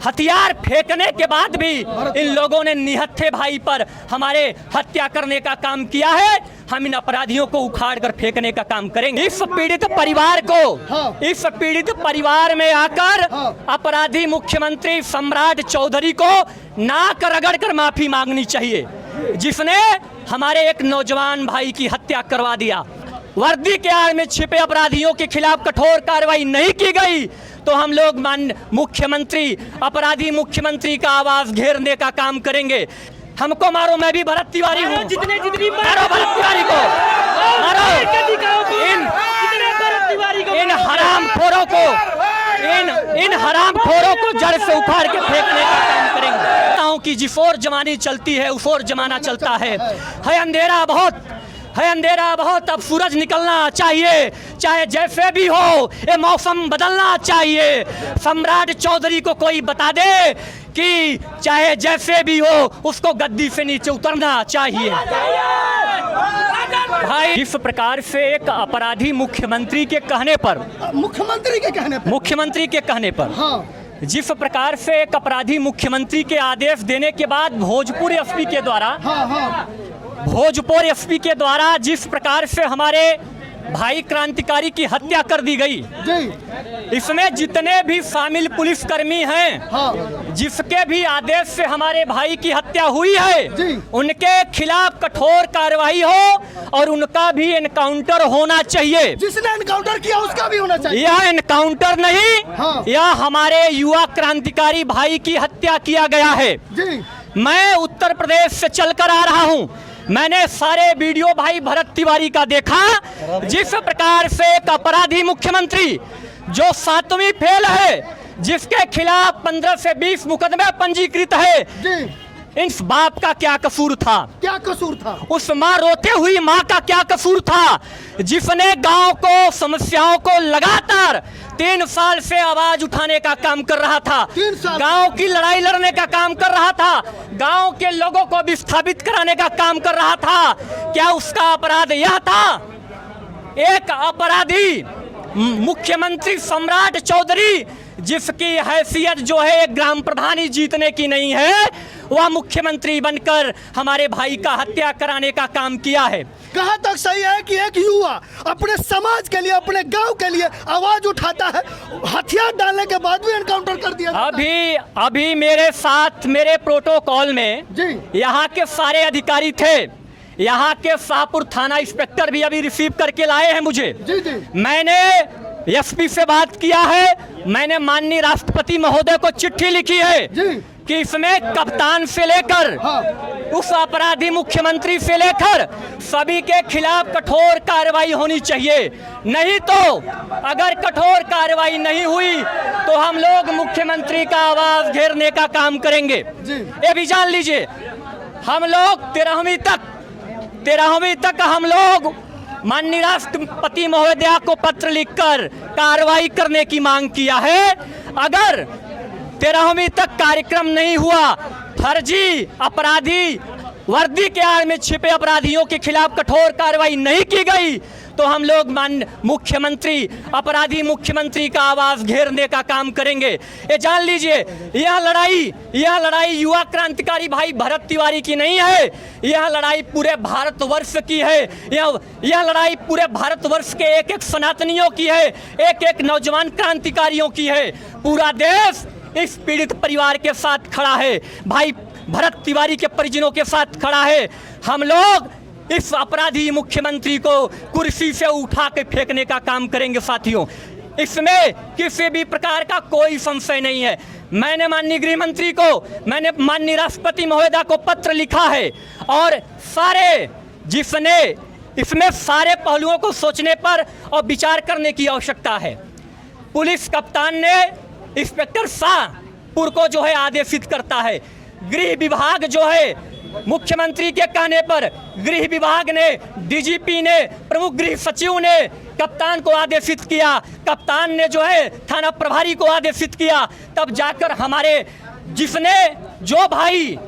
हथियार फेंकने के बाद भी इन लोगों ने निहत्थे भाई पर हमारे हत्या करने का काम किया है। हम इन अपराधियों को उखाड़ कर फेंकने का काम करेंगे। इस पीड़ित परिवार को, इस पीड़ित परिवार में आकर अपराधी मुख्यमंत्री सम्राट चौधरी को नाक रगड़ कर माफी मांगनी चाहिए, जिसने हमारे एक नौजवान भाई की हत्या करवा दिया। वर्दी के आड़ में छिपे अपराधियों के खिलाफ कठोर कार्रवाई नहीं की गई तो हम लोग मुख्यमंत्री, अपराधी मुख्यमंत्री का आवाज घेरने का काम करेंगे। हमको मारो, मैं भी भरत तिवारी हूँ। मारो भरत तिवारी को, मारो इन हरामखोरों को, इन हरामखोरों को जड़ से उखाड़ के फेंकने का काम करेंगे। कि जिस ओर जमानी चलती है उस ओर जमाना चलता है अंधेरा बहुत है, अंधेरा बहुत, अब सूरज निकलना चाहिए, चाहे जैसे भी हो ये मौसम बदलना चाहिए। सम्राट चौधरी को कोई बता दे कि चाहे जैसे भी हो उसको गद्दी से नीचे उतरना चाहिए। भाई इस प्रकार से एक अपराधी मुख्यमंत्री के कहने पर, मुख्यमंत्री के कहने पर हाँ। जिस प्रकार से एक अपराधी मुख्यमंत्री के आदेश देने के बाद भोजपुर एसपी के द्वारा, भोजपुर एसपी के द्वारा जिस प्रकार से हमारे भाई क्रांतिकारी की हत्या कर दी गई, इसमें जितने भी शामिल पुलिसकर्मी हैं, जिसके भी आदेश से हमारे भाई की हत्या हुई है, उनके खिलाफ कठोर कार्रवाई हो और उनका भी एनकाउंटर होना चाहिए। जिसने एनकाउंटर किया उसका भी होना चाहिए। यह एनकाउंटर नहीं, यह हमारे युवा क्रांतिकारी भाई की हत्या किया गया है। मैं उत्तर प्रदेश से चलकर आ रहा हूँ, मैंने सारे वीडियो भाई भरत तिवारी का देखा। जिस प्रकार से एक अपराधी मुख्यमंत्री जो 7वीं फेल है, जिसके खिलाफ 15 से 20 मुकदमे पंजीकृत है, इस बाप का क्या कसूर था? क्या कसूर था? उस माँ रोते हुई माँ का क्या कसूर था, जिसने गांव को, समस्याओं को लगातार 3 साल से आवाज उठाने का काम कर रहा था, गांव की लड़ाई लड़ने का काम कर रहा था, गांव के लोगों को विस्थापित कराने का काम कर रहा था। क्या उसका अपराध यह था? एक अपराधी मुख्यमंत्री सम्राट चौधरी, जिसकी हैसियत जो है ग्राम प्रधानी जीतने की नहीं है, वह मुख्यमंत्री बनकर हमारे भाई का हत्या कराने का काम किया है। कहाँ तक सही है कि एक युवा अपने समाज के लिए, अपने गांव के लिए आवाज उठाता है, हथियार डालने के बाद भी एनकाउंटर कर दिया? अभी मेरे साथ मेरे प्रोटोकॉल में यहाँ के सारे अधिकारी थे, यहाँ के शाहपुर थाना इंस्पेक्टर भी अभी रिसीव करके लाए हैं मुझे। मैंने एसपी से बात किया है, मैंने माननीय राष्ट्रपति महोदय को चिट्ठी लिखी है कि इसमें कप्तान से लेकर उस अपराधी मुख्यमंत्री से लेकर सभी के खिलाफ कठोर कार्रवाई होनी चाहिए। नहीं तो अगर कठोर कार्रवाई नहीं हुई तो हम लोग मुख्यमंत्री का आवाज घेरने का काम करेंगे। ये भी जान लीजिए, हम लोग 13वीं तक हम लोग माननीय राष्ट्रपति महोदया को पत्र लिखकर कार्रवाई करने की मांग किया है। अगर 13वीं तक कार्यक्रम नहीं हुआ, फर्जी अपराधी, वर्दी के आड़ में छिपे अपराधियों के खिलाफ कठोर कार्रवाई नहीं की गई तो हम लोग मुख्यमंत्री, अपराधी मुख्यमंत्री का आवाज घेरने का काम करेंगे। ये जान लीजिए, यह लड़ाई युवा क्रांतिकारी भाई भरत तिवारी की नहीं है, यह लड़ाई पूरे भारतवर्ष की है। यह लड़ाई पूरे भारतवर्ष के एक एक सनातनियों की है, एक एक नौजवान क्रांतिकारियों की है। पूरा देश इस पीड़ित परिवार के साथ खड़ा है, भाई भरत तिवारी के परिजनों के साथ खड़ा है। हम लोग इस अपराधी मुख्यमंत्री को कुर्सी से उठा के फेंकने का काम करेंगे साथियों, इसमें किसी भी प्रकार का कोई संशय नहीं है। मैंने माननीय गृह मंत्री को, मैंने माननीय राष्ट्रपति महोदय को पत्र लिखा है और इसमें सारे पहलुओं को सोचने पर और विचार करने की आवश्यकता है। पुलिस कप्तान ने इंस्पेक्टर शाहपुर को जो है आदेशित करता है, गृह विभाग जो है मुख्यमंत्री के कहने पर गृह विभाग ने, डीजीपी ने, प्रमुख गृह सचिव ने कप्तान को आदेशित किया, कप्तान ने जो है थाना प्रभारी को आदेशित किया, तब जाकर हमारे जिसने जो भाई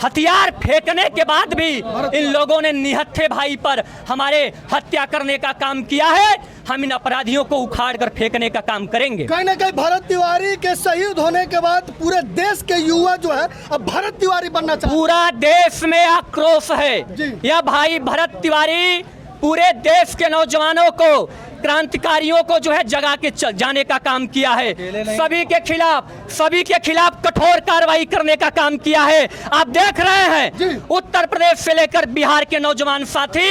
हथियार फेंकने के बाद भी इन लोगों ने निहत्थे भाई पर हमारे हत्या करने का काम किया है। हम इन अपराधियों को उखाड़ कर फेंकने का काम करेंगे। कहीं ना कहीं भरत तिवारी के शहीद होने के बाद पूरे देश के युवा जो है अब भरत तिवारी बनना चाहते हैं। पूरा देश में आक्रोश है। यह भाई भरत तिवारी पूरे देश के नौजवानों को, क्रांतिकारियों को जो है जगा के जाने का काम किया है। सभी के खिलाफ कठोर कार्रवाई करने का काम किया है। आप देख रहे हैं उत्तर प्रदेश से लेकर बिहार के नौजवान साथी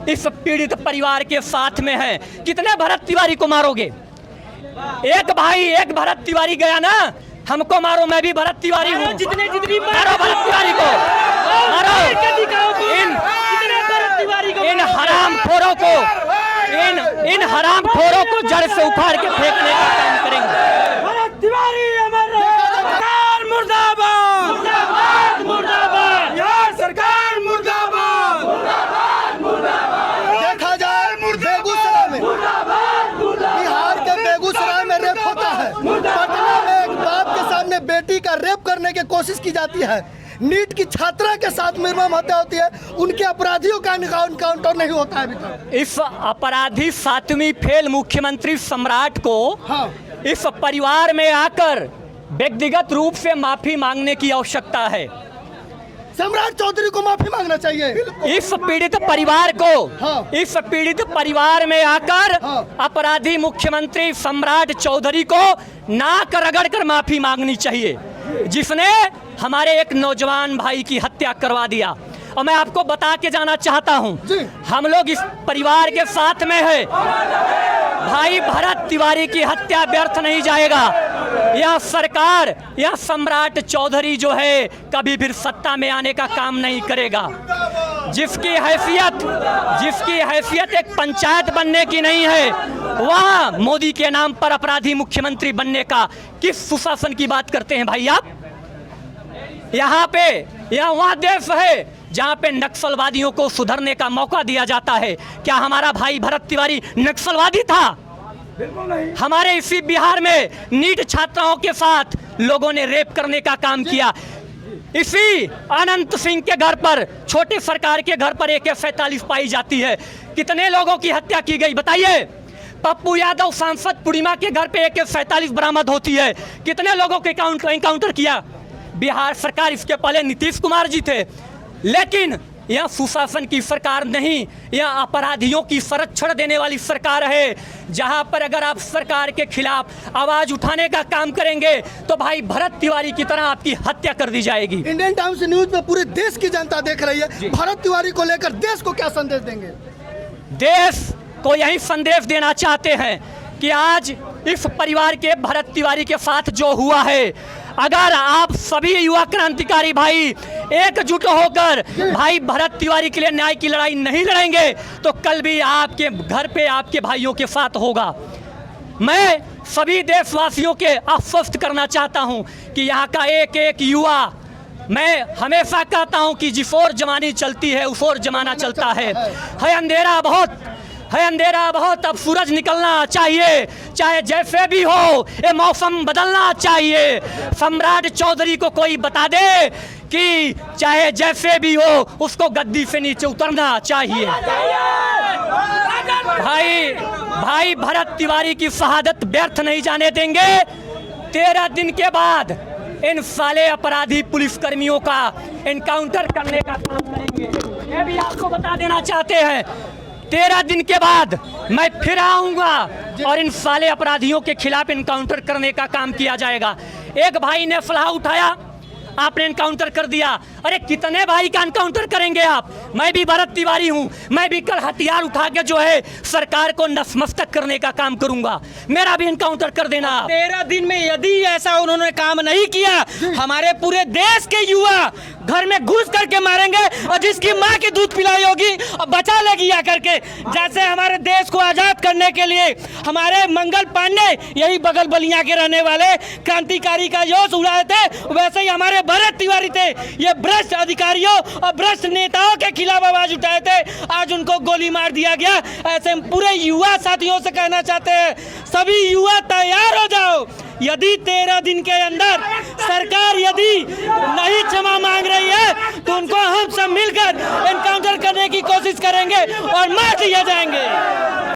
इस पीड़ित परिवार के साथ में हैं। कितने भरत तिवारी को मारोगे? एक भरत तिवारी गया ना, हमको मारो, मैं भी भरत तिवारी हूँ। जितनी मारो भरत तिवारी को, मारो इन हरामखोरों को, इन हरामखोरों को जड़ से उखाड़ के फेंकने का काम करेंगे। भरत तिवारी हमारा सरकार मुर्दाबाद, मुर्दाबाद, मुर्दाबाद, यार सरकार मुर्दाबाद, मुर्दाबाद, मुर्दाबाद। देखा जाए बेगूसराय में, बिहार के बेगूसराय में रेप होता है। पटना में एक बाप के सामने बेटी का रेप करने की कोशिश की जाती है। नीट की छात्रा के साथ निर्मम हत्या होती है, उनके अपराधियों का एनकाउंटर नहीं होता है अभी तक। इस अपराधी 7वीं फेल मुख्यमंत्री सम्राट को इस परिवार में आकर व्यक्तिगत रूप से माफी मांगने की आवश्यकता है। सम्राट चौधरी को माफी मांगना चाहिए। इस पीड़ित परिवार को, इस पीड़ित परिवार में आकर अपराधी मुख्यमंत्री सम्राट चौधरी को नाक रगड़ कर माफी मांगनी चाहिए, जिसने हमारे एक नौजवान भाई की हत्या करवा दिया। और मैं आपको बता के जाना चाहता हूं, हम लोग इस परिवार के साथ में है। भाई भरत तिवारी की हत्या व्यर्थ नहीं जाएगा। यह सरकार, यह सम्राट चौधरी जो है कभी फिर सत्ता में आने का काम नहीं करेगा। जिसकी हैसियत एक पंचायत बनने की नहीं है, वह मोदी के नाम पर अपराधी मुख्यमंत्री बनने का किस सुशासन की बात करते हैं भाई आप? यह वह देश है जहां पे नक्सलवादियों को सुधरने का मौका दिया जाता है। क्या हमारा भाई भरत तिवारी नक्सलवादी था? हमारे इसी बिहार में नीट छात्राओं के साथ लोगों ने रेप करने का काम किया। इसी अनंत सिंह के घर पर, छोटे सरकार के घर पर AK-47 पाई जाती है। कितने लोगों की हत्या की गई बताइए? पप्पू यादव सांसद पूर्णिमा के घर पे AK-47 बरामद होती है। कितने लोगों के एनकाउंटर किया बिहार सरकार? इसके पहले नीतीश कुमार जी थे। लेकिन यह सुशासन की सरकार नहीं, यह अपराधियों की संरक्षण देने वाली सरकार है, जहां पर अगर आप सरकार के खिलाफ आवाज उठाने का काम करेंगे तो भाई भरत तिवारी की तरह आपकी हत्या कर दी जाएगी। इंडियन टाइम्स न्यूज में पूरे देश की जनता देख रही है। भरत तिवारी को लेकर देश को क्या संदेश देंगे? देश को यही संदेश देना चाहते हैं कि आज इस परिवार के भरत तिवारी के साथ जो हुआ है, अगर आप सभी युवा क्रांतिकारी भाई एकजुट होकर भाई भरत तिवारी के लिए न्याय की लड़ाई नहीं लड़ेंगे तो कल भी आपके घर पे आपके भाइयों के साथ होगा। मैं सभी देशवासियों के आश्वस्त करना चाहता हूं कि यहाँ का एक एक युवा, मैं हमेशा कहता हूं कि जिस ओर जमानी चलती है उस ओर जमाना चलता है। अंधेरा बहुत, अब सूरज निकलना चाहिए, चाहे जैसे भी हो, ये मौसम बदलना चाहिए। सम्राट चौधरी को कोई बता दे कि चाहे जैसे भी हो उसको गद्दी से नीचे उतरना चाहिए। भाई भरत तिवारी की शहादत व्यर्थ नहीं जाने देंगे। 13 दिन के बाद इन साले अपराधी पुलिसकर्मियों का एनकाउंटर करने का काम करेंगे। ये भी आपको बता देना चाहते हैं। 13 दिन के बाद मैं फिर आऊंगा और इन साले अपराधियों के खिलाफ एनकाउंटर करने का काम किया जाएगा। एक भाई ने सलाह उठाया, आपने एनकाउंटर कर दिया। अरे कितने भाई का एनकाउंटर करेंगे आप? मैं भी भरत तिवारी हूं, मैं भी कल हथियार उठा के जो है सरकार को नतमस्तक करने का काम करूंगा। मेरा भी एनकाउंटर कर देना। 13 दिन में यदि ऐसा उन्होंने काम नहीं किया, हमारे पूरे देश के युवा घर में घुस करके मारेंगे और जिसकी माँ की दूध पिलाई होगी और बचा लेगी आकर के। जैसे हमारे देश को आजाद करने के लिए हमारे मंगल पांडे, यही बगल बलिया के रहने वाले क्रांतिकारी का जोश उड़ाए थे, वैसे ही हमारे भरत तिवारी थे। ये भ्रष्ट अधिकारियों और भ्रष्ट नेताओं के खिलाफ आवाज उठाए थे, आज उनको गोली मार दिया गया। ऐसे पूरे युवा साथियों से कहना चाहते हैं, सभी युवा तैयार हो जाओ। यदि 13 दिन के अंदर सरकार यदि नहीं क्षमा मांग रही है तो उनको हम सब मिलकर एनकाउंटर करने की कोशिश करेंगे और मार दिया जाएंगे।